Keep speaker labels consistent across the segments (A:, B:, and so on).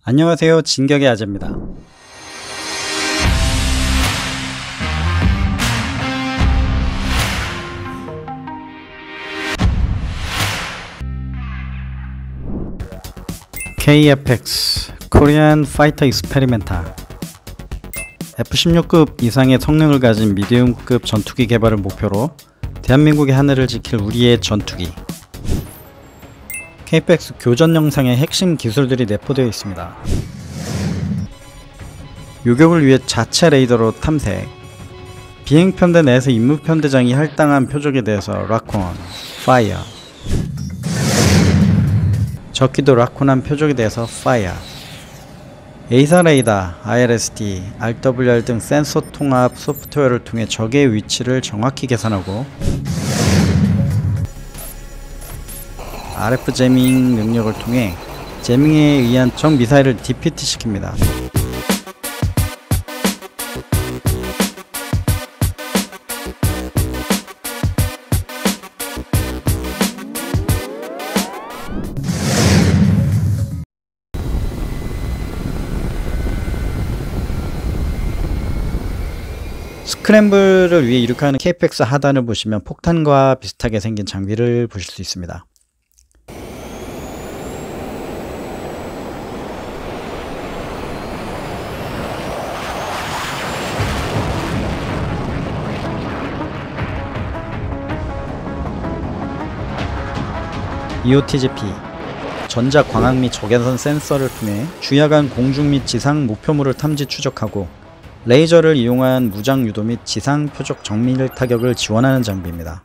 A: 안녕하세요, 진격의 아재입니다. KFX Korean Fighter Experimental F-16급 이상의 성능을 가진 미디움급 전투기 개발을 목표로 대한민국의 하늘을 지킬 우리의 전투기. KFX 교전 영상의 핵심 기술들이 내포되어 있습니다. 요격을 위해 자체 레이더로 탐색, 비행편대 내에서 임무편대장이 할당한 표적에 대해서 락콘, 파이어, 적기도 락콘한 표적에 대해서 파이어, 에이사 레이더, IRST, RWR 등 센서 통합 소프트웨어를 통해 적의 위치를 정확히 계산하고 RF 제밍 능력을 통해 제밍에 의한 적 미사일을 디피트 시킵니다. 스크램블을 위해 이륙하는 KFX 하단을 보시면 폭탄과 비슷하게 생긴 장비를 보실 수 있습니다. EOTGP 전자 광학 및 적외선 센서를 통해 주야간 공중 및 지상 목표물을 탐지 추적하고 레이저를 이용한 무장 유도 및 지상 표적 정밀 타격을 지원하는 장비입니다.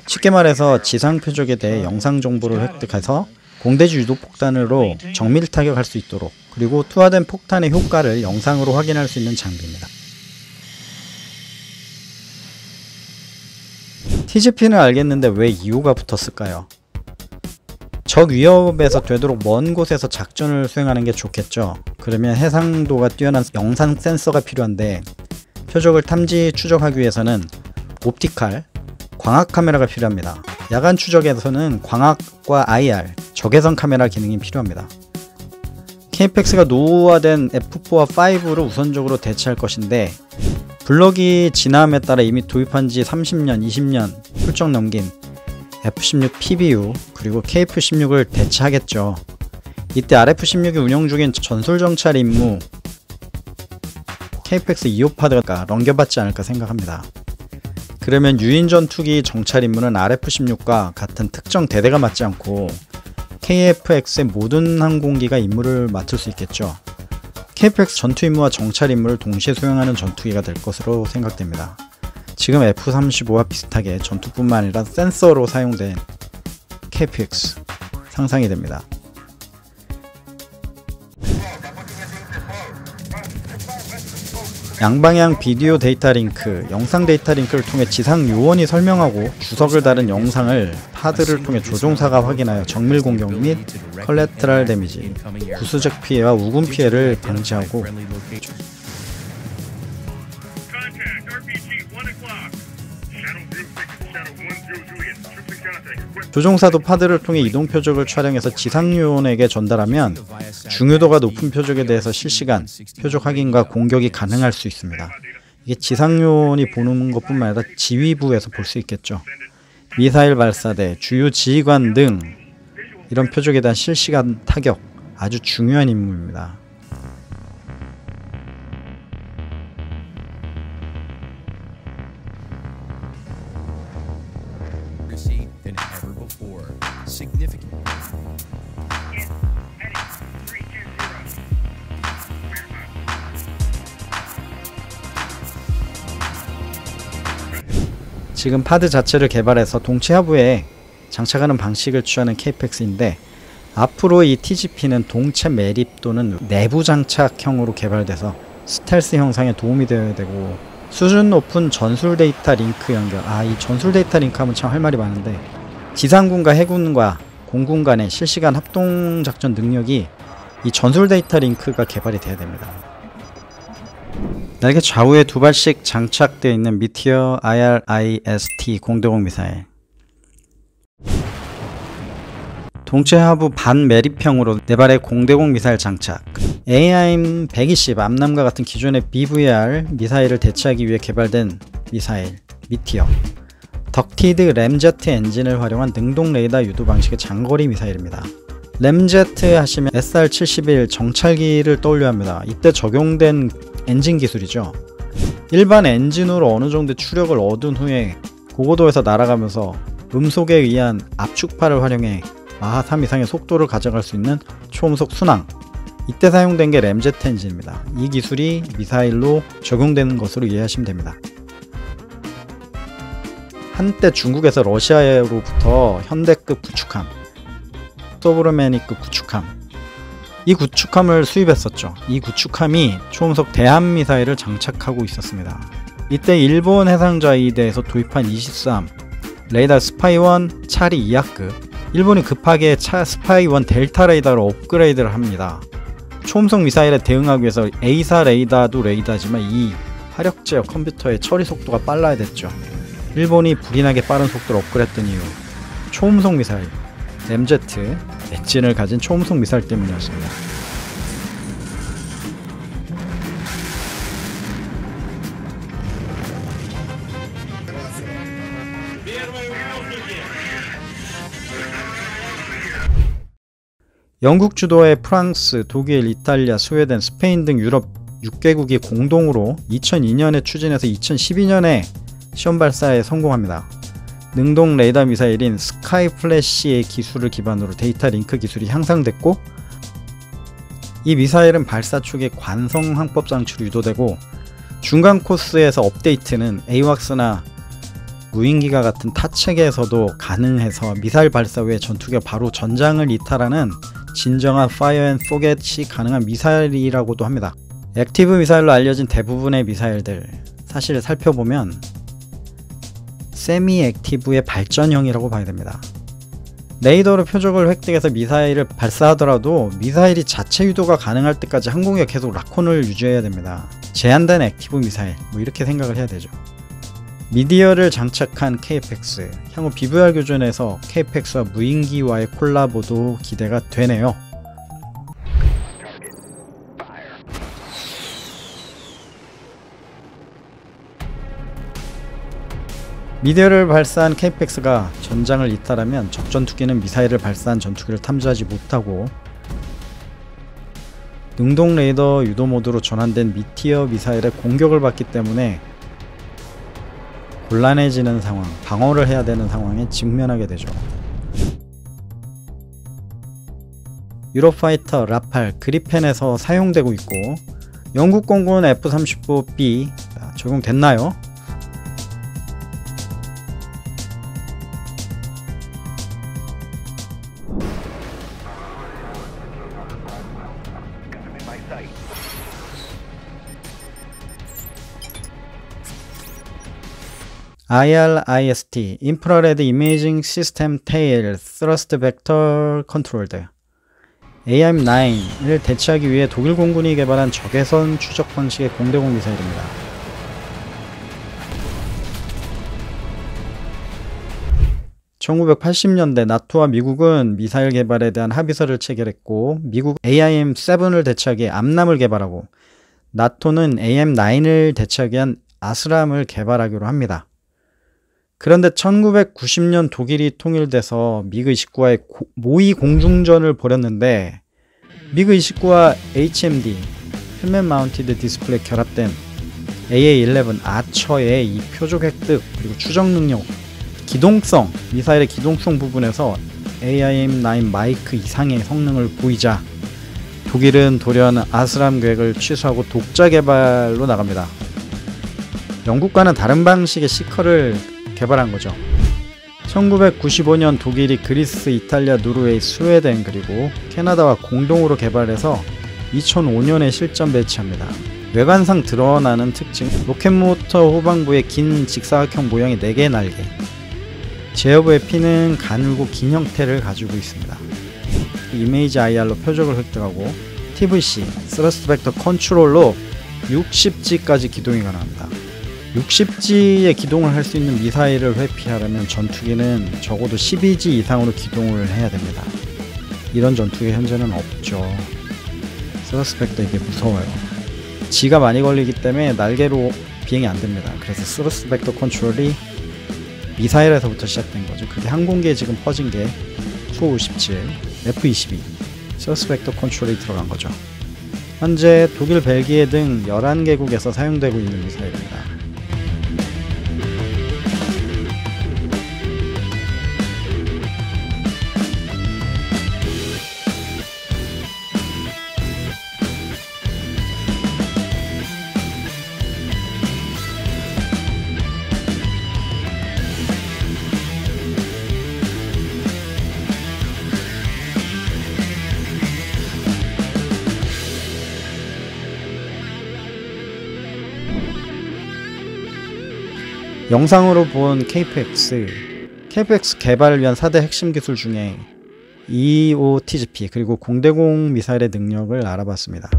A: 쉽게 말해서 지상 표적에 대해 영상 정보를 획득해서 공대지 유도 폭탄으로 정밀 타격할 수 있도록, 그리고 투하된 폭탄의 효과를 영상으로 확인할 수 있는 장비입니다. TGP는 알겠는데 왜 2호가 붙었을까요? 적 위협에서 되도록 먼 곳에서 작전을 수행하는 게 좋겠죠. 그러면 해상도가 뛰어난 영상 센서가 필요한데, 표적을 탐지 추적하기 위해서는 옵티칼, 광학 카메라가 필요합니다. 야간 추적에서는 광학과 IR, 적외선 카메라 기능이 필요합니다. KFX가 노후화된 F4와 5로 우선적으로 대체할 것인데, 블럭이 진화함에 따라 이미 도입한 지 30년, 20년 훌쩍 넘긴 F-16 PBU 그리고 KF-16을 대체하겠죠. 이때 RF-16이 운영 중인 전술 정찰 임무 KFX 2호 파드가 넘겨받지 않을까 생각합니다. 그러면 유인 전투기 정찰 임무는 RF-16과 같은 특정 대대가 맡지 않고 KFX의 모든 항공기가 임무를 맡을 수 있겠죠. KFX 전투 임무와 정찰 임무를 동시에 수행하는 전투기가 될 것으로 생각됩니다. 지금 F-35와 비슷하게 전투뿐만 아니라 센서로 사용된 KFX 상상이 됩니다. 양방향 비디오 데이터 링크, 영상 데이터 링크를 통해 지상 요원이 설명하고 주석을 다른 영상을 파드를 통해 조종사가 확인하여 정밀 공격 및 컬래터럴 데미지, 부수적 피해와 우군 피해를 방지하고, 조종사도 파드를 통해 이동 표적을 촬영해서 지상 요원에게 전달하면 중요도가 높은 표적에 대해서 실시간 표적 확인과 공격이 가능할 수 있습니다. 이게 지상 요원이 보는 것뿐만 아니라 지휘부에서 볼 수 있겠죠. 미사일 발사대, 주요 지휘관 등 이런 표적에 대한 실시간 타격, 아주 중요한 임무입니다. 지금 파드 자체를 개발해서 동체 하부에 장착하는 방식을 취하는 KFX인데, 앞으로 이 TGP는 동체 매립 또는 내부 장착형으로 개발돼서 스텔스 형상에 도움이 되어야 되고, 수준 높은 전술 데이터 링크 연결, 이 전술 데이터 링크 하면 참 할 말이 많은데, 지상군과 해군과 공군 간의 실시간 합동작전 능력이 이 전술 데이터 링크가 개발이 돼야 됩니다. 날개 좌우에 두 발씩 장착되어 있는 미티어 IRIST 공대공 미사일, 동체 하부 반매립형으로 4발의 공대공 미사일 장착, AIM-120 암람과 같은 기존의 BVR 미사일을 대체하기 위해 개발된 미사일 미티어. 덕티드 램제트 엔진을 활용한 능동 레이더 유도 방식의 장거리 미사일입니다. 램제트 하시면 SR-71 정찰기를 떠올려 합니다. 이때 적용된 엔진 기술이죠. 일반 엔진으로 어느 정도 추력을 얻은 후에 고고도에서 날아가면서 음속에 의한 압축파를 활용해 마하 3 이상의 속도를 가져갈 수 있는 초음속 순항. 이때 사용된 게 램제트 엔진입니다. 이 기술이 미사일로 적용되는 것으로 이해하시면 됩니다. 한때 중국에서 러시아로부터 현대급 구축함, 소브르메니급 구축함, 이 구축함을 수입했었죠. 이 구축함이 초음속 대함미사일을 장착하고 있었습니다. 이때 일본 해상자위대에서 도입한 23 레이더 스파이1 차리 2하급, 일본이 급하게 스파이1 델타 레이더로 업그레이드를 합니다. 초음속 미사일에 대응하기 위해서 A사 레이더도 레이더지만 이 화력 제어 컴퓨터의 처리 속도가 빨라야 됐죠. 일본이 불이 나게 빠른 속도로 업그레이드했던 이유, 초음속 미사일 램제트 엔진을 가진 초음속 미사일 때문이었습니다. 영국 주도의 프랑스, 독일, 이탈리아, 스웨덴, 스페인 등 유럽 6개국이 공동으로 2002년에 추진해서 2012년에 시험 발사에 성공합니다. 능동 레이더 미사일인 스카이 플래시의 기술을 기반으로 데이터 링크 기술이 향상됐고, 이 미사일은 발사 초기에 관성 항법 장치로 유도되고 중간 코스에서 업데이트는 AWACS나 무인기가 같은 타체계에서도 가능해서 미사일 발사 후에 전투기가 바로 전장을 이탈하는 진정한 파이어 앤 포겟이 가능한 미사일이라고도 합니다. 액티브 미사일로 알려진 대부분의 미사일들, 사실 살펴보면 세미 액티브의 발전형이라고 봐야 됩니다. 레이더로 표적을 획득해서 미사일을 발사하더라도 미사일이 자체 유도가 가능할 때까지 항공기가 계속 락온을 유지해야 됩니다. 제한된 액티브 미사일, 이렇게 생각을 해야 되죠. 미디어를 장착한 KFX, 향후 BVR 교전에서 KFX와 무인기와의 콜라보도 기대가 되네요. 미디어를 발사한 KFX가 전장을 이탈하면 적전투기는 미사일을 발사한 전투기를 탐지하지 못하고 능동 레이더 유도 모드로 전환된 미티어 미사일의 공격을 받기 때문에 곤란해지는 상황, 방어를 해야 되는 상황에 직면하게 되죠. 유로파이터, 라팔, 그리펜에서 사용되고 있고, 영국 공군 F-35B 적용됐나요? IRIST, Infrared Imaging System Tail Thrust Vector Controlled, AIM-9을 대체하기 위해 독일 공군이 개발한 적외선 추적 방식의 공대공 미사일입니다. (1980년대) 나토와 미국은 미사일 개발에 대한 합의서를 체결했고, 미국 AIM-7을 대체하기 위해 암람을 개발하고, 나토는 AIM-9을 대체하기 위한 아스람을 개발하기로 합니다. 그런데 1990년 독일이 통일돼서 미그 29와의 모의 공중전을 벌였는데, 미그 29와 HMD 헬멧 마운티드 디스플레이 결합된 AA-11 아처의 이 표적 획득 그리고 추적 능력, 기동성, 미사일의 기동성 부분에서 AIM-9 마이크 이상의 성능을 보이자 독일은 돌연 아스람 계획을 취소하고 독자 개발로 나갑니다. 영국과는 다른 방식의 시커를 개발한 거죠. 1995년 독일이 그리스, 이탈리아, 노르웨이, 스웨덴 그리고 캐나다와 공동으로 개발해서 2005년에 실전 배치합니다. 외관상 드러나는 특징, 로켓모터 후방부에 긴 직사각형 모양의 4개의 날개, 제어부의 피는 가늘고 긴 형태를 가지고 있습니다. 이미지 IR로 표적을 획득하고 TVC, 스러스트 벡터 컨트롤로 60G까지 기동이 가능합니다. 60G의 기동을 할 수 있는 미사일을 회피하려면 전투기는 적어도 12G 이상으로 기동을 해야 됩니다. 이런 전투기 현재는 없죠. 스루스펙터 이게 무서워요. G가 많이 걸리기 때문에 날개로 비행이 안 됩니다. 그래서 스루스펙터 컨트롤이 미사일에서부터 시작된 거죠. 그게 항공기에 지금 퍼진 게 Su-57, F-22 스루스펙터 컨트롤이 들어간 거죠. 현재 독일, 벨기에 등 11개국에서 사용되고 있는 미사일입니다. 영상으로 본 KF-X 개발을 위한 4대 핵심 기술 중에 EOTGP 그리고 공대공 미사일의 능력을 알아봤습니다.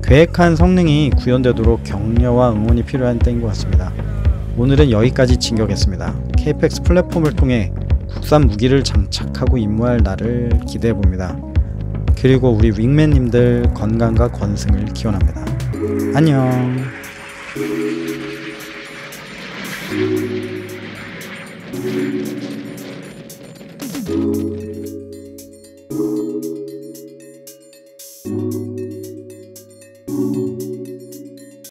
A: 계획한 성능이 구현되도록 격려와 응원이 필요한 때인 것 같습니다. 오늘은 여기까지 진격했습니다. KF-X 플랫폼을 통해 국산 무기를 장착하고 임무할 날을 기대해봅니다. 그리고 우리 윙맨님들 건강과 건승을 기원합니다. 안녕. Thank you.